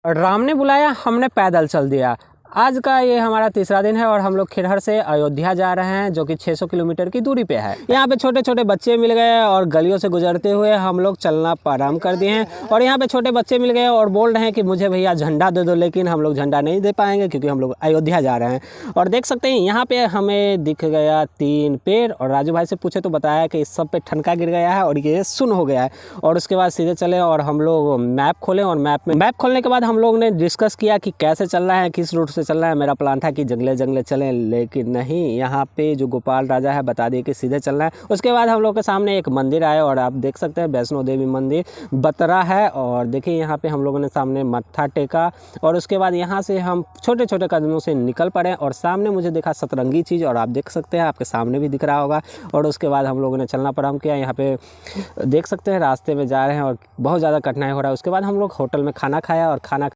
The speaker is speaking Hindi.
राम ने बुलाया, हमने पैदल चल दिया। आज का ये हमारा तीसरा दिन है और हम लोग खिरहर से अयोध्या जा रहे हैं, जो कि 600 किलोमीटर की दूरी पे है। यहाँ पे छोटे छोटे बच्चे मिल गए और गलियों से गुजरते हुए हम लोग चलना प्रारंभ कर दिए हैं। और यहाँ पे छोटे बच्चे मिल गए और बोल रहे हैं कि मुझे भैया झंडा दे दो, लेकिन हम लोग झंडा नहीं दे पाएंगे क्योंकि हम लोग अयोध्या जा रहे हैं। और देख सकते हैं यहाँ पे हमें दिख गया 3 पेड़, और राजू भाई से पूछे तो बताया कि इस सब पे ठनका गिर गया है और ये सुन्न हो गया है। और उसके बाद सीधे चले और हम लोग मैप खोलें, और मैप खोलने के बाद हम लोग ने डिस्कस किया कि कैसे चलना है, किस रूट से चलना है। मेरा प्लान था कि जंगले जंगले चलें, लेकिन नहीं, यहाँ पे जो गोपाल राजा है बता दिए कि सीधे चलना है। उसके बाद हम लोग के सामने एक मंदिर आया और आप देख सकते हैं वैष्णो देवी मंदिर बतरा है। और देखिए यहाँ पे हम लोगों ने सामने मत्था टेका और उसके बाद यहाँ से हम छोटे छोटे कदमों से निकल पड़े और सामने मुझे देखा सतरंगी चीज़, और आप देख सकते हैं, आपके सामने भी दिख रहा होगा। और उसके बाद हम लोगों ने चलना प्रारंभ किया। यहाँ पे देख सकते हैं रास्ते में जा रहे हैं और बहुत ज़्यादा कठिनाई हो रहा है। उसके बाद हम लोग होटल में खाना खाया और खाना